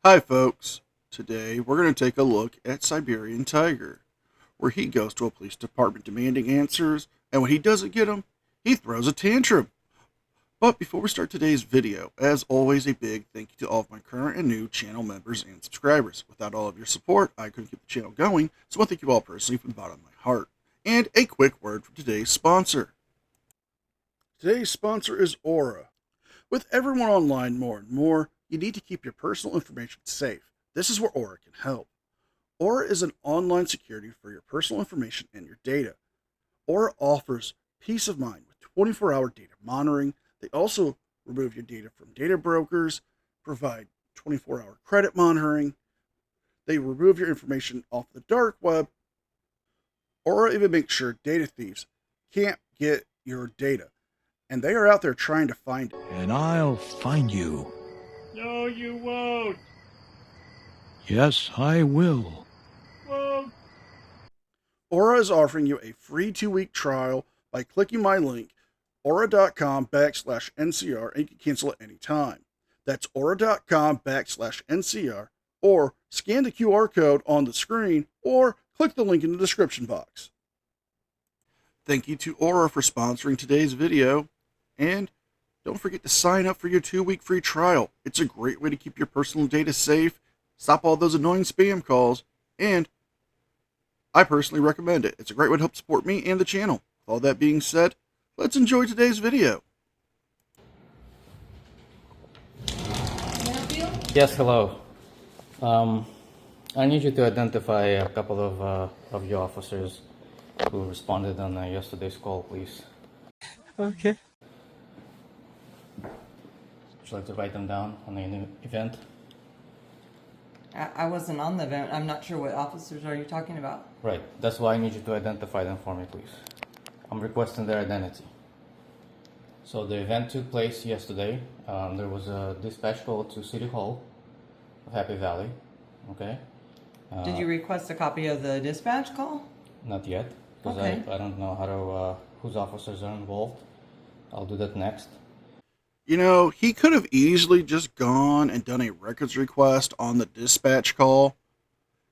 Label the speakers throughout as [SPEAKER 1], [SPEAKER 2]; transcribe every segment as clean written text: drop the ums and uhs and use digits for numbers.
[SPEAKER 1] Hi folks, today we're going to take a look at Siberian Tiger, where he goes to a police department demanding answers, and when he doesn't get them, he throws a tantrum. But before we start today's video, as always, a big thank you to all of my current and new channel members and subscribers. Without all of your support, I couldn't keep the channel going, so I thank you all personally from the bottom of my heart. And a quick word from today's sponsor. Today's sponsor is Aura. With everyone online more and more, you need to keep your personal information safe. This is where Aura can help. Aura is an online security for your personal information and your data. Aura offers peace of mind with 24-hour data monitoring. They also remove your data from data brokers, provide 24-hour credit monitoring. They remove your information off the dark web. Aura even makes sure data thieves can't get your data. And they are out there trying to find it.
[SPEAKER 2] And I'll find you.
[SPEAKER 3] No, you won't.
[SPEAKER 2] Yes, I will.
[SPEAKER 3] Won't.
[SPEAKER 1] Aura is offering you a free 2-week trial by clicking my link, aura.com/NCR, and you can cancel at any time. That's aura.com/NCR, or scan the QR code on the screen, or click the link in the description box. Thank you to Aura for sponsoring today's video, and don't forget to sign up for your 2-week free trial. It's a great way to keep your personal data safe, stop all those annoying spam calls, and I personally recommend it. It's a great way to help support me and the channel. With all that being said, let's enjoy today's video.
[SPEAKER 4] Yes, hello. I need you to identify a couple of your officers who responded on yesterday's call, please.
[SPEAKER 5] Okay.
[SPEAKER 4] Would you like to write them down on the event?
[SPEAKER 5] I wasn't on the event. I'm not sure what officers are you talking about.
[SPEAKER 4] Right. That's why I need you to identify them for me, please. I'm requesting their identity. So the event took place yesterday. There was a dispatch call to City Hall of Happy Valley. Okay.
[SPEAKER 5] Did you request a copy of the dispatch call?
[SPEAKER 4] Not yet, because
[SPEAKER 5] Okay.
[SPEAKER 4] I don't know how to whose officers are involved. I'll do that next.
[SPEAKER 1] You know, he could have easily just gone and done a records request on the dispatch call.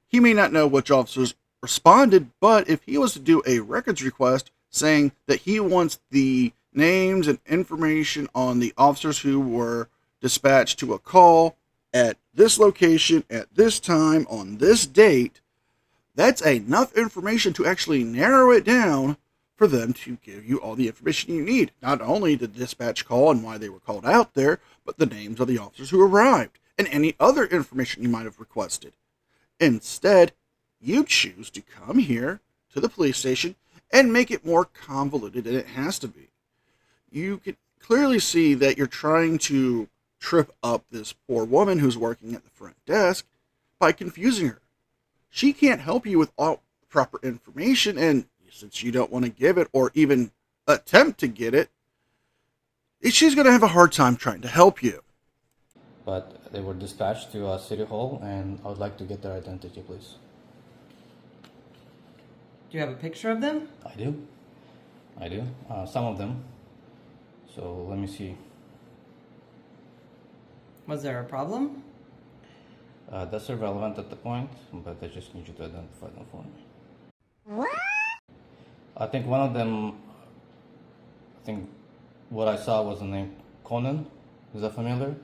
[SPEAKER 1] He may not know which officers responded, but if he was to do a records request saying that he wants the names and information on the officers who were dispatched to a call at this location, at this time, on this date, that's enough information to actually narrow it down for them to give you all the information you need. Not only the dispatch call and why they were called out there, but the names of the officers who arrived and any other information you might have requested. Instead, you choose to come here to the police station and make it more convoluted than it has to be. You can clearly see that you're trying to trip up this poor woman who's working at the front desk by confusing her. She can't help you with all proper information, and since you don't want to give it or even attempt to get it, she's going to have a hard time trying to help you.
[SPEAKER 4] But they were dispatched to City Hall, and I would like to get their identity, please.
[SPEAKER 5] Do you have a picture of them?
[SPEAKER 4] I do. Some of them. So let me see.
[SPEAKER 5] Was there a problem?
[SPEAKER 4] That's irrelevant at the point, but I just need you to identify them for me. What? I think one of them, what I saw was the name Conan. Is that familiar?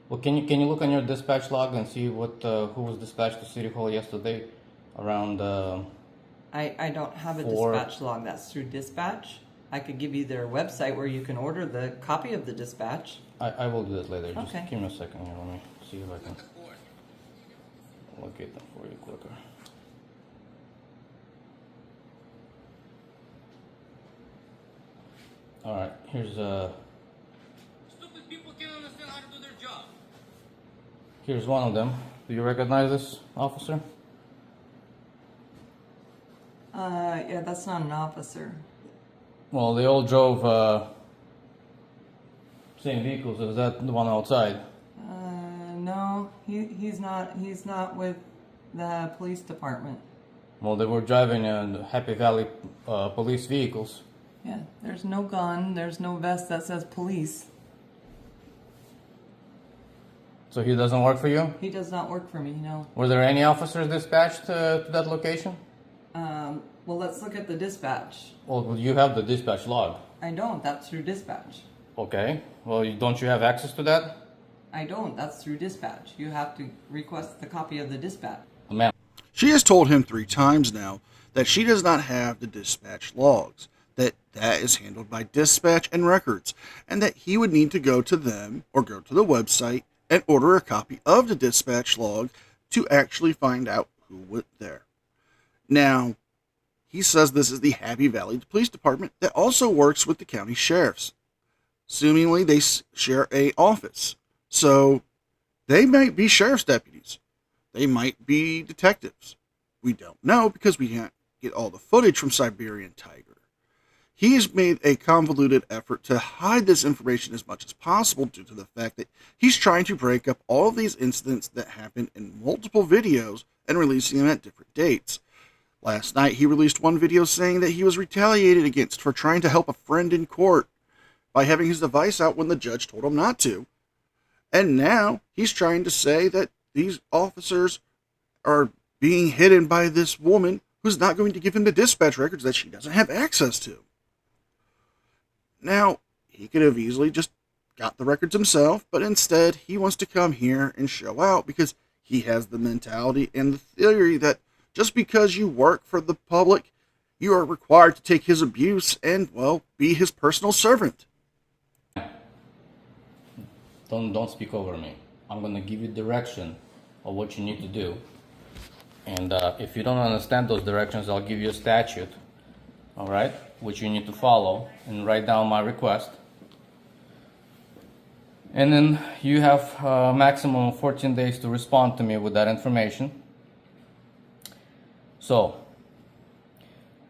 [SPEAKER 4] Well, can you look on your dispatch log and see what who was dispatched to City Hall yesterday around
[SPEAKER 5] I don't have a
[SPEAKER 4] 4.
[SPEAKER 5] dispatch log. That's through dispatch. I could give you their website where you can order the copy of the dispatch.
[SPEAKER 4] I will do that later. Just
[SPEAKER 5] Okay.
[SPEAKER 4] give me a second here. Let me see if I can locate them for you quicker. All right, here's
[SPEAKER 3] Stupid people can't understand how to do their job.
[SPEAKER 4] here's one of them. Do you recognize this officer?
[SPEAKER 5] Yeah, that's not an officer.
[SPEAKER 4] Well, they all drove same vehicles. Is that the one outside?
[SPEAKER 5] No, he's not with the police department.
[SPEAKER 4] Well, they were driving Happy Valley police vehicles.
[SPEAKER 5] Yeah, there's no gun, there's no vest that says police.
[SPEAKER 4] So he doesn't work for you?
[SPEAKER 5] He does not work for me, no.
[SPEAKER 4] Were there any officers dispatched to that location?
[SPEAKER 5] Well, let's look at the dispatch.
[SPEAKER 4] Well, you have the dispatch log.
[SPEAKER 5] I don't. That's through dispatch.
[SPEAKER 4] Okay. Well, don't you have access to that?
[SPEAKER 5] I don't. That's through dispatch. You have to request the copy of the dispatch.
[SPEAKER 4] Ma'am.
[SPEAKER 1] She has told him 3 times now that she does not have the dispatch logs, that is handled by dispatch and records, and that he would need to go to them or go to the website and order a copy of the dispatch log to actually find out who went there. Now, he says this is the Happy Valley Police Department that also works with the county sheriffs. Assumingly, they share a office, so they might be sheriff's deputies. They might be detectives. We don't know because we can't get all the footage from Siberian Tiger. He's made a convoluted effort to hide this information as much as possible due to the fact that he's trying to break up all of these incidents that happen in multiple videos and releasing them at different dates. Last night, he released one video saying that he was retaliated against for trying to help a friend in court by having his device out when the judge told him not to. And now he's trying to say that these officers are being hidden by this woman who's not going to give him the dispatch records that she doesn't have access to. Now, he could have easily just got the records himself, but instead he wants to come here and show out because he has the mentality and the theory that just because you work for the public, you are required to take his abuse and, well, be his personal servant.
[SPEAKER 4] Don't speak over me. I'm going to give you direction of what you need to do. And if you don't understand those directions, I'll give you a statute, all right, which you need to follow and write down my request. And then you have a maximum of 14 days to respond to me with that information. So,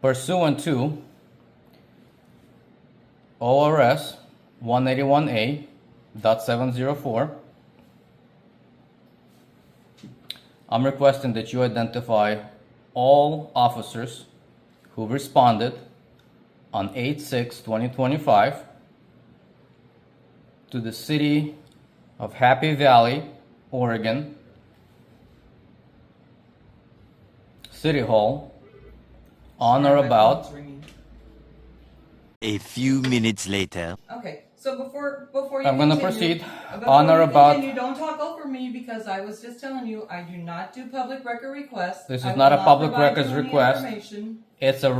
[SPEAKER 4] pursuant to ORS 181A.704, I'm requesting that you identify all officers who responded on 8/6/2025 to the city of Happy Valley, Oregon, City Hall, on or
[SPEAKER 5] My
[SPEAKER 4] about.
[SPEAKER 5] phone's ringing.
[SPEAKER 6] A few minutes later.
[SPEAKER 5] Okay, so before you
[SPEAKER 4] I'm gonna
[SPEAKER 5] continue,
[SPEAKER 4] proceed
[SPEAKER 5] before
[SPEAKER 4] on or
[SPEAKER 5] you
[SPEAKER 4] about.
[SPEAKER 5] continue, don't talk over me because I was just telling you I do not do public record requests.
[SPEAKER 4] This
[SPEAKER 5] I
[SPEAKER 4] is
[SPEAKER 5] will
[SPEAKER 4] not a public
[SPEAKER 5] provide
[SPEAKER 4] records
[SPEAKER 5] you any
[SPEAKER 4] request.
[SPEAKER 5] information.
[SPEAKER 4] It's a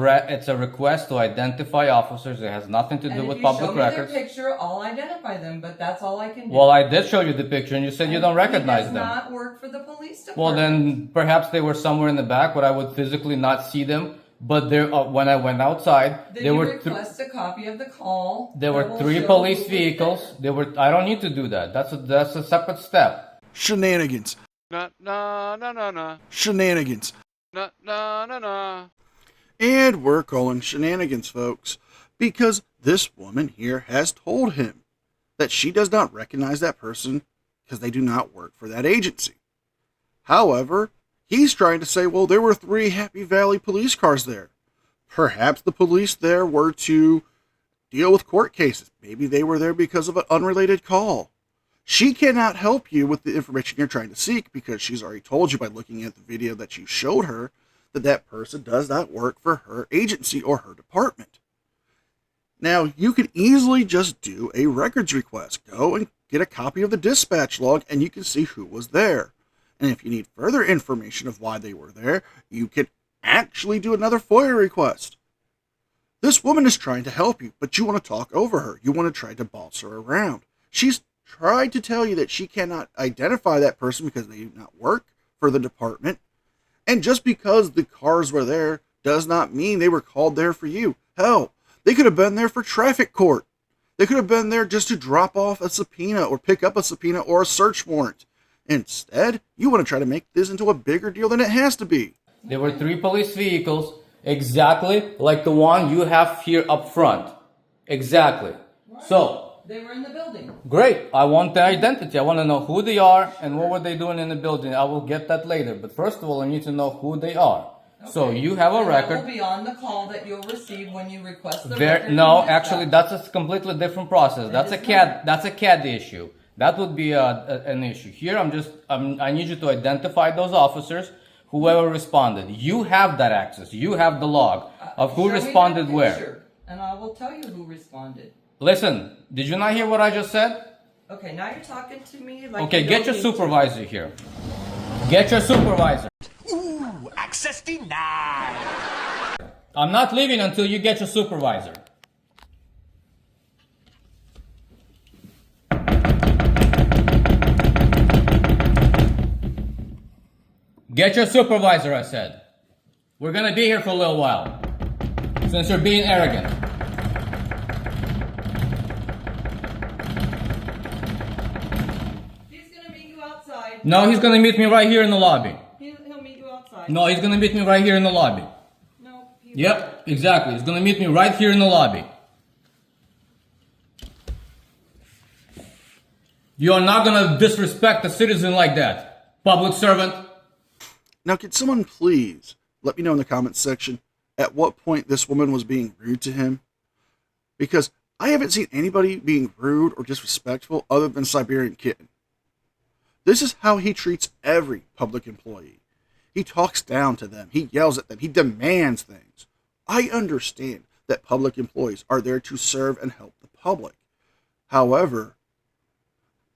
[SPEAKER 4] request to identify officers. It has nothing to do
[SPEAKER 5] And
[SPEAKER 4] with
[SPEAKER 5] if you show
[SPEAKER 4] public
[SPEAKER 5] me
[SPEAKER 4] records.
[SPEAKER 5] their picture, I'll identify them, but that's all I can do.
[SPEAKER 4] Well, I did show you the picture, and you said you don't recognize
[SPEAKER 5] He
[SPEAKER 4] them.
[SPEAKER 5] does not work for the police department.
[SPEAKER 4] Well, then perhaps they were somewhere in the back, but I would physically not see them. But there, when I went outside,
[SPEAKER 5] Then
[SPEAKER 4] there
[SPEAKER 5] you
[SPEAKER 4] were
[SPEAKER 5] request a copy of the call.
[SPEAKER 4] there
[SPEAKER 5] that
[SPEAKER 4] were
[SPEAKER 5] will
[SPEAKER 4] 3
[SPEAKER 5] show
[SPEAKER 4] police
[SPEAKER 5] who was
[SPEAKER 4] vehicles.
[SPEAKER 5] there.
[SPEAKER 4] I don't need to do that. That's a separate step.
[SPEAKER 1] Shenanigans.
[SPEAKER 7] Na na na na na
[SPEAKER 1] Shenanigans.
[SPEAKER 7] na na na na.
[SPEAKER 1] And we're calling shenanigans, folks, because this woman here has told him that she does not recognize that person because they do not work for that agency. However, he's trying to say, well, there were 3 Happy Valley police cars there. Perhaps the police there were to deal with court cases. Maybe they were there because of an unrelated call. She cannot help you with the information you're trying to seek because she's already told you by looking at the video that you showed her that that person does not work for her agency or her department. Now, you could easily just do a records request. Go and get a copy of the dispatch log and you can see who was there. And if you need further information of why they were there, you can actually do another FOIA request. This woman is trying to help you, but you want to talk over her. You want to try to boss her around. She's tried to tell you that she cannot identify that person because they do not work for the department. And just because the cars were there does not mean they were called there for you. Hell, they could have been there for traffic court. They could have been there just to drop off a subpoena or pick up a subpoena or a search warrant. Instead, you want to try to make this into a bigger deal than it has to be.
[SPEAKER 4] There were 3 police vehicles, exactly like the one you have here up front. Exactly. So,
[SPEAKER 5] They were in the building.
[SPEAKER 4] great. I want the identity. I want to know who they are and what were they doing in the building. I will get that later. But first of all, I need to know who they are. So you have a
[SPEAKER 5] And
[SPEAKER 4] record.
[SPEAKER 5] that will be on the call that you'll receive when you request the
[SPEAKER 4] There,
[SPEAKER 5] record.
[SPEAKER 4] no,
[SPEAKER 5] from
[SPEAKER 4] actually,
[SPEAKER 5] dispatch.
[SPEAKER 4] that's a completely different process. That's a
[SPEAKER 5] is
[SPEAKER 4] CAD. That's a CAD issue. That would be an issue. Here, I need you to identify those officers, whoever responded. You have that access. You have the log of who
[SPEAKER 5] Show me that
[SPEAKER 4] responded where.
[SPEAKER 5] picture, and I will tell you who responded.
[SPEAKER 4] Listen, did you not hear what I just said?
[SPEAKER 5] Okay, now you're talking to me like
[SPEAKER 4] Okay,
[SPEAKER 5] you
[SPEAKER 4] get
[SPEAKER 5] don't
[SPEAKER 4] your
[SPEAKER 5] need to.
[SPEAKER 4] supervisor here. Get your supervisor.
[SPEAKER 6] Ooh, access denied.
[SPEAKER 4] I'm not leaving until you get your supervisor. Get your supervisor, I said. We're gonna be here for a little while, since you're being arrogant.
[SPEAKER 5] He's gonna meet you outside.
[SPEAKER 4] No, he's gonna meet me right here in the lobby.
[SPEAKER 5] He'll meet you outside.
[SPEAKER 4] No, he's gonna meet me right here in the lobby.
[SPEAKER 5] No. He
[SPEAKER 4] Yep, exactly. He's gonna meet me right here in the lobby. You are not gonna disrespect a citizen like that, public servant.
[SPEAKER 1] Now, can someone please let me know in the comments section at what point this woman was being rude to him? Because I haven't seen anybody being rude or disrespectful other than Siberian Kitten. This is how he treats every public employee. He talks down to them. He yells at them. He demands things. I understand that public employees are there to serve and help the public. However,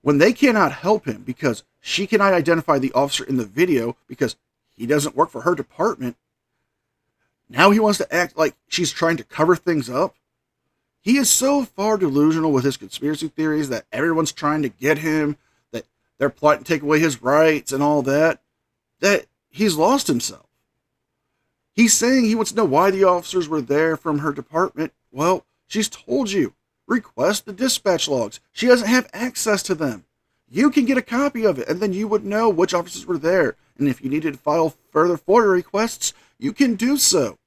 [SPEAKER 1] when they cannot help him because she cannot identify the officer in the video because he doesn't work for her department, now he wants to act like she's trying to cover things up. He is so far delusional with his conspiracy theories that everyone's trying to get him, that they're plotting to take away his rights and all that he's lost himself. He's saying he wants to know why the officers were there from her department. Well, she's told you. Request the dispatch logs. She doesn't have access to them. You can get a copy of it, and then you would know which officers were there. And if you needed to file further FOIA requests, you can do so.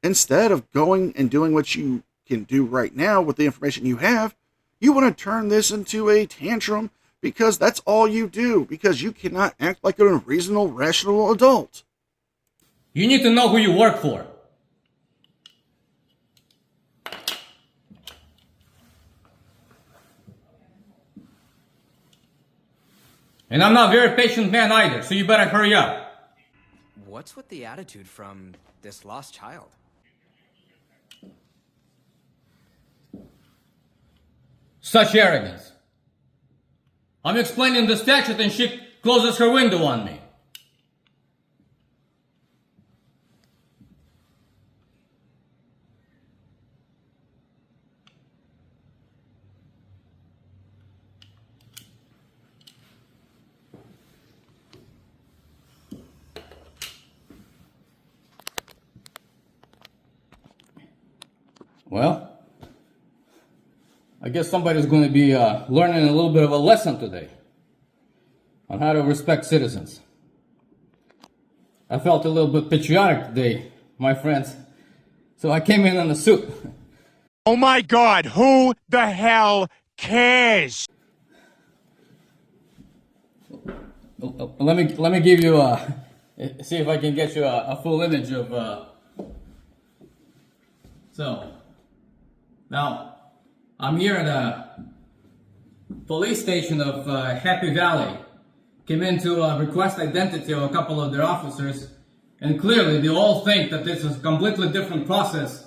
[SPEAKER 1] Instead of going and doing what you can do right now with the information you have, you want to turn this into a tantrum because that's all you do, because you cannot act like a reasonable, rational adult.
[SPEAKER 4] You need to know who you work for. And I'm not a very patient man either, so you better hurry up.
[SPEAKER 8] What's with the attitude from this lost child?
[SPEAKER 4] Such arrogance. I'm explaining the statute and she closes her window on me. Well, I guess somebody's going to be learning a little bit of a lesson today on how to respect citizens. I felt a little bit patriotic today, my friends, so I came in a suit.
[SPEAKER 9] Oh my God, who the hell cares?
[SPEAKER 4] Let me give you see if I can get you a full image of so now I'm here at a police station of Happy Valley. Came in to request identity of a couple of their officers, and clearly they all think that this is a completely different process,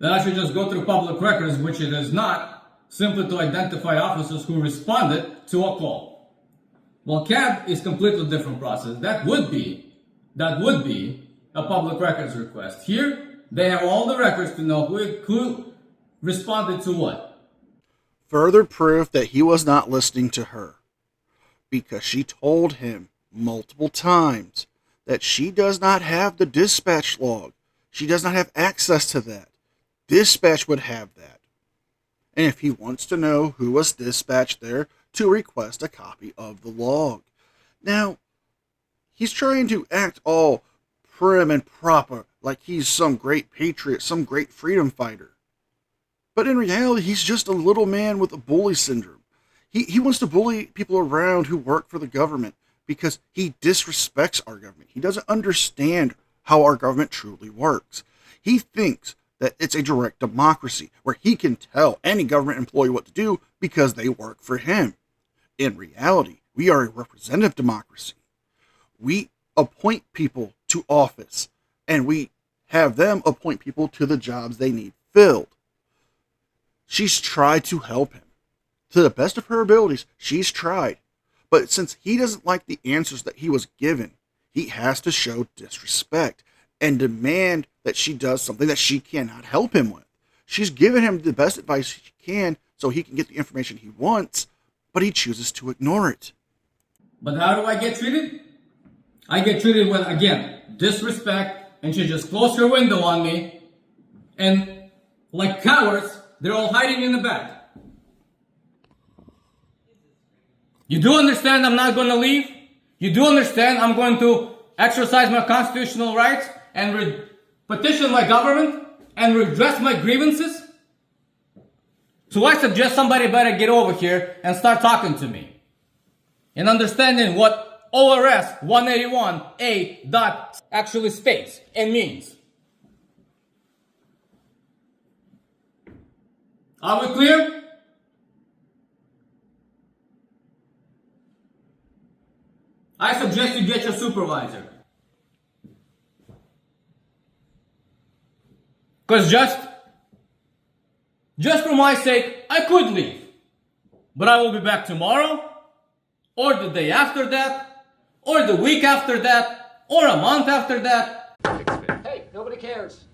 [SPEAKER 4] that I should just go through public records, which it is not, simply to identify officers who responded to a call. Well, CAB is completely different process. That would be a public records request. Here, they have all the records to know who responded to what.
[SPEAKER 1] Further proof that he was not listening to her, because she told him multiple times that she does not have the dispatch log. She does not have access to that. Dispatch would have that. And if he wants to know who was dispatched there, to request a copy of the log. Now, he's trying to act all prim and proper, like he's some great patriot, some great freedom fighter. But in reality, he's just a little man with a bully syndrome. He wants to bully people around who work for the government because he disrespects our government. He doesn't understand how our government truly works. He thinks that it's a direct democracy where he can tell any government employee what to do because they work for him. In reality, we are a representative democracy. We appoint people to office, and we have them appoint people to the jobs they need filled. She's tried to help him. To the best of her abilities, she's tried. But since he doesn't like the answers that he was given, he has to show disrespect and demand that she does something that she cannot help him with. She's given him the best advice she can so he can get the information he wants, but he chooses to ignore it.
[SPEAKER 3] But how do I get treated? I get treated with, again, disrespect, and she just closed her window on me, and like cowards, they're all hiding in the back. You do understand I'm not going to leave? You do understand I'm going to exercise my constitutional rights and petition my government and redress my grievances? So I suggest somebody better get over here and start talking to me. And understanding what ORS 181A dot actually states and means. Are we clear? I suggest you get your supervisor. Because just for my sake, I could leave. But I will be back tomorrow, or the day after that, or the week after that, or a month after that.
[SPEAKER 10] Hey, nobody cares.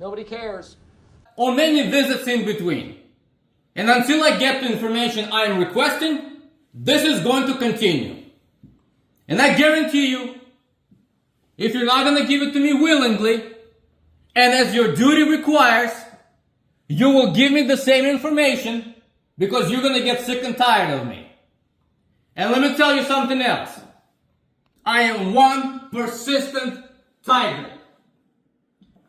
[SPEAKER 10] Nobody cares.
[SPEAKER 3] Or many visits in between. And until I get the information I am requesting, this is going to continue. And I guarantee you, if you're not going to give it to me willingly, and as your duty requires, you will give me the same information because you're going to get sick and tired of me. And let me tell you something else. I am one persistent tiger.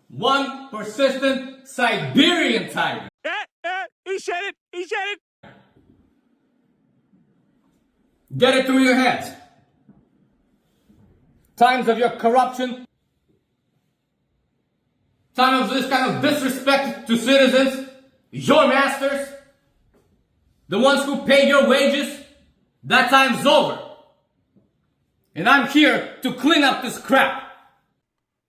[SPEAKER 3] One persistent Siberian tiger.
[SPEAKER 9] He said it! He said it!
[SPEAKER 3] Get it through your heads. Times of your corruption, time of this kind of disrespect to citizens, your masters, the ones who pay your wages, that time's over. And I'm here to clean up this crap.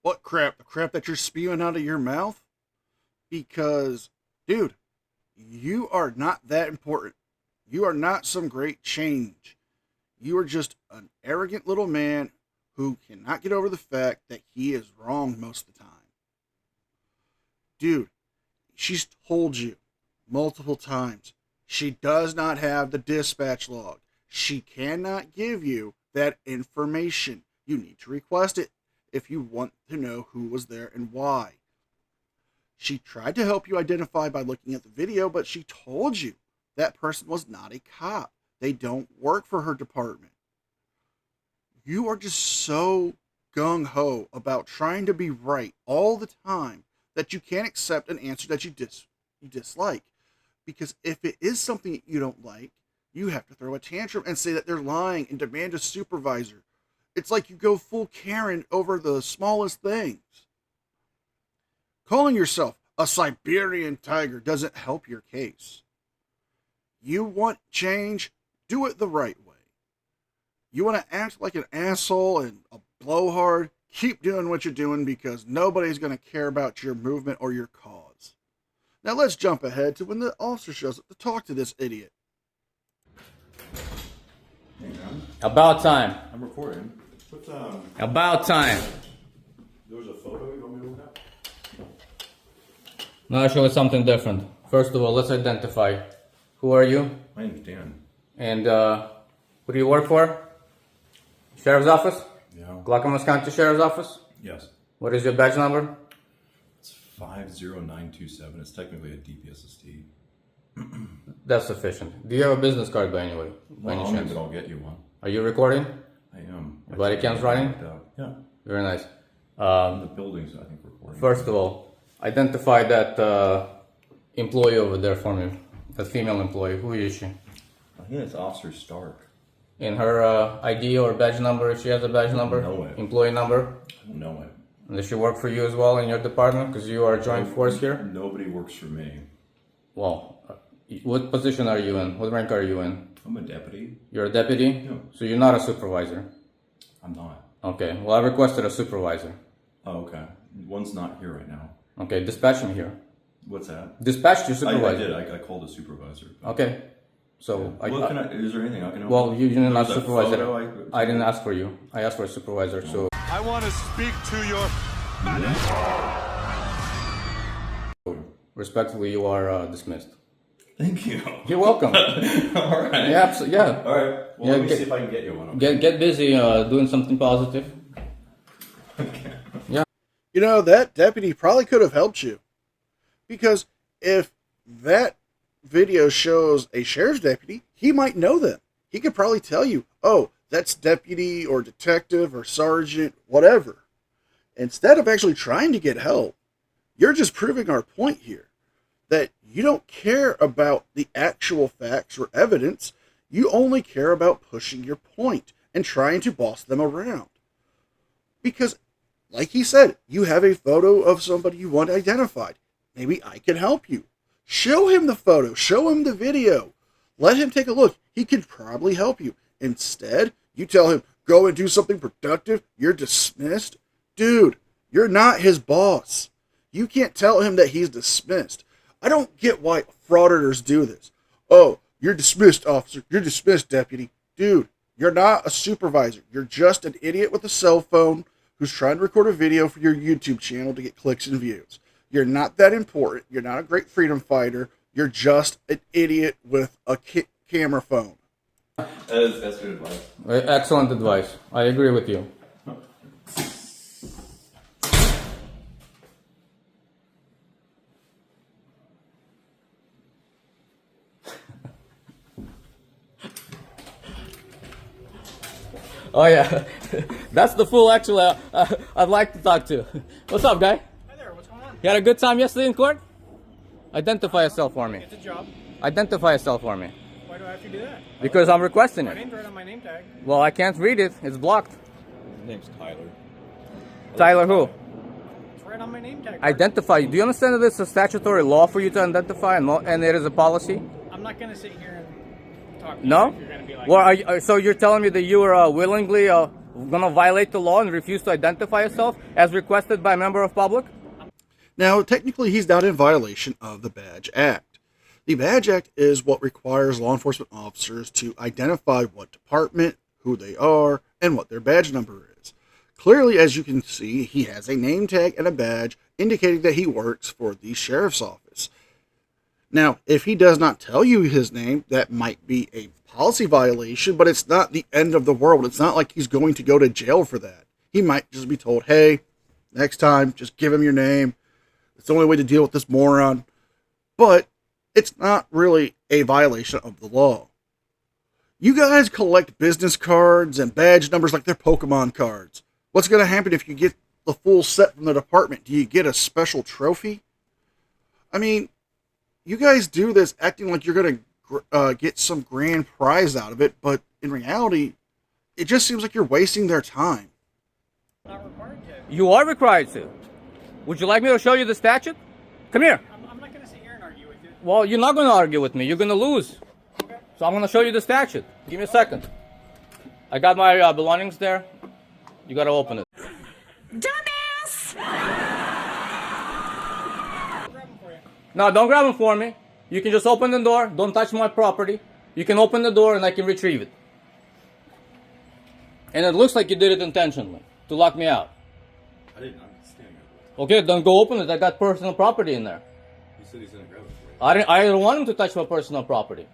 [SPEAKER 1] What crap? The crap that you're spewing out of your mouth? Because, dude, you are not that important. You are not some great change. You are just an arrogant little man who cannot get over the fact that he is wrong most of the time. Dude, she's told you multiple times she does not have the dispatch log. She cannot give you that information. You need to request it if you want to know who was there and why. She tried to help you identify by looking at the video, but she told you that person was not a cop. They don't work for her department. You are just so gung-ho about trying to be right all the time that you can't accept an answer that you dislike. Because if it is something that you don't like, you have to throw a tantrum and say that they're lying and demand a supervisor. It's like you go full Karen over the smallest things. Calling yourself a Siberian tiger doesn't help your case. You want change? Do it the right way. You want to act like an asshole and a blowhard? Keep doing what you're doing because nobody's going to care about your movement or your cause. Now let's jump ahead to when the officer shows up to talk to this idiot.
[SPEAKER 11] Hey, man.
[SPEAKER 3] About time.
[SPEAKER 11] I'm recording.
[SPEAKER 3] About time.
[SPEAKER 11] There was a photo you want me to look at?
[SPEAKER 3] No, actually something different. First of all, let's identify. Who are you?
[SPEAKER 11] My name's Dan.
[SPEAKER 3] And who do you work for? Sheriff's office?
[SPEAKER 11] Yeah.
[SPEAKER 3] Clackamas County Sheriff's office?
[SPEAKER 11] Yes.
[SPEAKER 3] What is your badge number?
[SPEAKER 11] It's 50927. It's technically a DPSST.
[SPEAKER 3] That's sufficient. Do you have a business card by any way? By any chance?
[SPEAKER 11] But I'll get you one.
[SPEAKER 3] Are you recording?
[SPEAKER 11] I am.
[SPEAKER 3] Your body cam's running?
[SPEAKER 11] Yeah.
[SPEAKER 3] Very nice.
[SPEAKER 11] The building's, I think, recording.
[SPEAKER 3] First of all, identify that employee over there for me. That female employee. Who is she?
[SPEAKER 11] I think it's Officer Stark.
[SPEAKER 3] In her ID or badge number, if she has a badge number?
[SPEAKER 11] know it.
[SPEAKER 3] Employee number?
[SPEAKER 11] I don't know it.
[SPEAKER 4] And does she work for you as well in your department? Because you are a joint force here?
[SPEAKER 11] Nobody works for me.
[SPEAKER 4] Well, what position are you in? What rank are you in?
[SPEAKER 11] I'm a deputy.
[SPEAKER 4] You're a deputy?
[SPEAKER 11] No.
[SPEAKER 4] So you're not a supervisor?
[SPEAKER 11] I'm not.
[SPEAKER 4] Okay, well I requested a supervisor.
[SPEAKER 11] Oh, okay. One's not here right now.
[SPEAKER 4] Okay, dispatch him here.
[SPEAKER 11] What's that?
[SPEAKER 4] Dispatch your
[SPEAKER 11] I
[SPEAKER 4] supervisor.
[SPEAKER 11] did. I called a supervisor.
[SPEAKER 4] Okay. So,
[SPEAKER 11] Is there anything I can help
[SPEAKER 4] well,
[SPEAKER 11] with?
[SPEAKER 4] you didn't
[SPEAKER 11] There's
[SPEAKER 4] ask
[SPEAKER 11] a
[SPEAKER 4] supervisor.
[SPEAKER 11] photo
[SPEAKER 4] I didn't ask for you. I asked for a supervisor, so...
[SPEAKER 9] I want to speak to your
[SPEAKER 4] Respectfully, you are dismissed.
[SPEAKER 11] Thank you.
[SPEAKER 4] You're welcome.
[SPEAKER 11] All right.
[SPEAKER 4] Yeah, yeah.
[SPEAKER 11] All right. Well, let me see if I can get you one. Okay?
[SPEAKER 4] Get busy doing something positive.
[SPEAKER 11] Okay.
[SPEAKER 4] Yeah.
[SPEAKER 1] You know, that deputy probably could have helped you. Because if that video shows a sheriff's deputy, he might know them. He could probably tell you, oh, that's deputy or detective or sergeant, whatever. Instead of actually trying to get help, you're just proving our point here. That you don't care about the actual facts or evidence. You only care about pushing your point and trying to boss them around. Because, like he said, you have a photo of somebody you want identified. Maybe I can help you. Show him the photo. Show him the video. Let him take a look. He could probably help you. Instead, you tell him, go and do something productive. You're dismissed. Dude, you're not his boss. You can't tell him that he's dismissed. I don't get why frauditors do this. Oh, you're dismissed, officer. You're dismissed, deputy. Dude, you're not a supervisor. You're just an idiot with a cell phone who's trying to record a video for your YouTube channel to get clicks and views. You're not that important. You're not a great freedom fighter. You're just an idiot with a camera phone.
[SPEAKER 11] That's good advice.
[SPEAKER 4] Excellent advice. I agree with you. Oh yeah, that's the fool actually I'd like to talk to. What's up, guy?
[SPEAKER 10] Hi there, what's going on?
[SPEAKER 4] You had a good time yesterday in court? Identify yourself for me.
[SPEAKER 10] It's a job.
[SPEAKER 4] Identify yourself for me.
[SPEAKER 10] Why do I have to do that?
[SPEAKER 4] Because I'm requesting
[SPEAKER 10] My
[SPEAKER 4] it.
[SPEAKER 10] name's right on my name tag.
[SPEAKER 4] Well, I can't read it. It's blocked.
[SPEAKER 11] His name's Tyler.
[SPEAKER 4] Tyler who?
[SPEAKER 10] It's right on my name tag.
[SPEAKER 4] Identify. Do you understand that it's a statutory law for you to identify and it is a policy?
[SPEAKER 10] I'm not gonna sit here and talk to
[SPEAKER 4] No?
[SPEAKER 10] you if you're gonna be like,
[SPEAKER 4] Well, so you're telling me that you are willingly gonna violate the law and refuse to identify yourself as requested by a member of public?
[SPEAKER 1] Now, technically, he's not in violation of the Badge Act. The Badge Act is what requires law enforcement officers to identify what department, who they are, and what their badge number is. Clearly, as you can see, he has a name tag and a badge indicating that he works for the sheriff's office. Now, if he does not tell you his name, that might be a policy violation, but it's not the end of the world. It's not like he's going to go to jail for that. He might just be told, hey, next time, just give him your name. It's the only way to deal with this moron. But it's not really a violation of the law. You guys collect business cards and badge numbers like they're Pokemon cards. What's going to happen if you get the full set from the department? Do you get a special trophy? I mean, you guys do this acting like you're going to get some grand prize out of it, but in reality, it just seems like you're wasting their time.
[SPEAKER 10] not required to.
[SPEAKER 4] You are required to. Would you like me to show you the statute? Come here.
[SPEAKER 10] I'm not gonna sit here and argue with you.
[SPEAKER 4] Well, you're not going to argue with me. You're going to lose.
[SPEAKER 10] Okay.
[SPEAKER 4] So I'm going to show you the statute. Give me a second. I got my belongings there. You got to open it.
[SPEAKER 12] Dumbass!
[SPEAKER 10] I'll grab them for you.
[SPEAKER 4] No, don't grab them for me. You can just open the door. Don't touch my property. You can open the door and I can retrieve it. And it looks like you did it intentionally to lock me out.
[SPEAKER 11] I didn't understand it.
[SPEAKER 4] Okay, then go open it. I got personal property in there.
[SPEAKER 11] He said he's gonna grab it for you.
[SPEAKER 4] I don't want him to touch my personal property.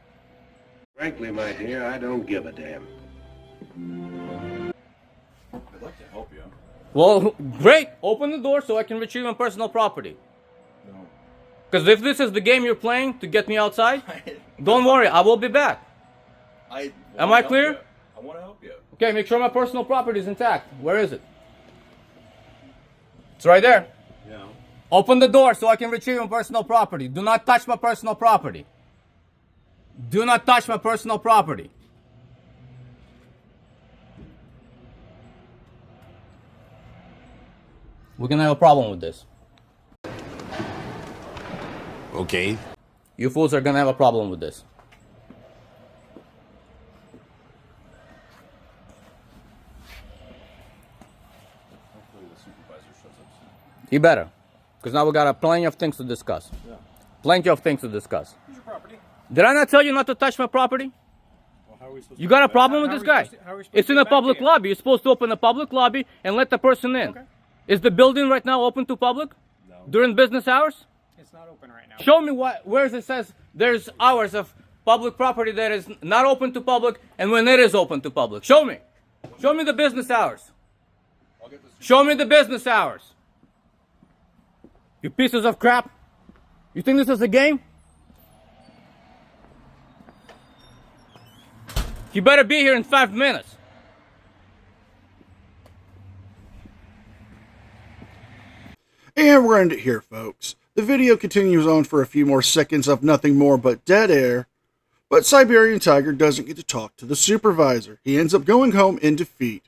[SPEAKER 13] Frankly, my dear, I don't give a damn.
[SPEAKER 11] I'd like to help you.
[SPEAKER 4] Well, great. Open the door so I can retrieve my personal property.
[SPEAKER 11] No.
[SPEAKER 4] Because if this is the game you're playing to get me outside, don't worry. I will be back. Am I clear?
[SPEAKER 11] I want to help you.
[SPEAKER 4] Okay, make sure my personal property is intact. Where is it? It's right there.
[SPEAKER 11] Yeah.
[SPEAKER 4] Open the door so I can retrieve my personal property. Do not touch my personal property. Do not touch my personal property.
[SPEAKER 3] we're gonna have a problem with this.
[SPEAKER 6] Okay.
[SPEAKER 3] You fools are gonna have a problem with this.
[SPEAKER 11] Hopefully the supervisor shows up soon.
[SPEAKER 3] You better. Because now we got plenty of things to discuss.
[SPEAKER 11] Yeah.
[SPEAKER 3] Plenty of things to discuss.
[SPEAKER 11] Here's your property.
[SPEAKER 3] Did I not tell you not to touch my property?
[SPEAKER 11] Well, how are we supposed
[SPEAKER 3] You
[SPEAKER 11] to
[SPEAKER 3] got
[SPEAKER 11] do
[SPEAKER 3] a
[SPEAKER 11] that?
[SPEAKER 3] problem with this guy? It's in a public lobby. You're supposed to open a public lobby and let the person in.
[SPEAKER 9] Okay.
[SPEAKER 3] Is the building right now open to public?
[SPEAKER 11] No.
[SPEAKER 3] During business hours?
[SPEAKER 9] It's not open right now.
[SPEAKER 3] Show me where it says there's hours of public property that is not open to public and when it is open to public. Show me. Show me the business hours.
[SPEAKER 11] I'll get this.
[SPEAKER 3] Show me the business hours. You pieces of crap. You think this is a game? You better be here in 5 minutes.
[SPEAKER 1] And we're going to end it here, folks. The video continues on for a few more seconds of nothing more but dead air. But Siberian Tiger doesn't get to talk to the supervisor. He ends up going home in defeat.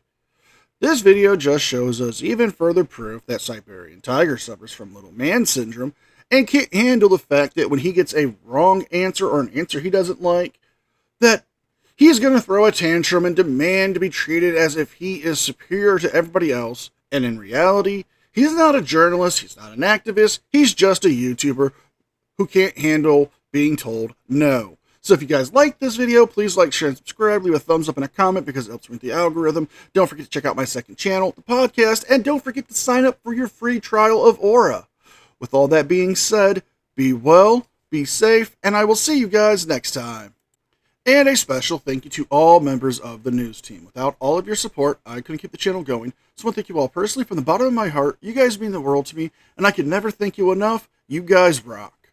[SPEAKER 1] This video just shows us even further proof that Siberian Tiger suffers from little man syndrome and can't handle the fact that when he gets a wrong answer or an answer he doesn't like, that he's going to throw a tantrum and demand to be treated as if he is superior to everybody else. And in reality, he's not a journalist, he's not an activist, he's just a YouTuber who can't handle being told no. So if you guys like this video, please like, share, and subscribe. Leave a thumbs up and a comment because it helps me with the algorithm. Don't forget to check out my second channel, the podcast, and don't forget to sign up for your free trial of Aura. With all that being said, be well, be safe, and I will see you guys next time. And a special thank you to all members of the news team. Without all of your support, I couldn't keep the channel going. So I want to thank you all personally from the bottom of my heart. You guys mean the world to me, and I could never thank you enough. You guys rock.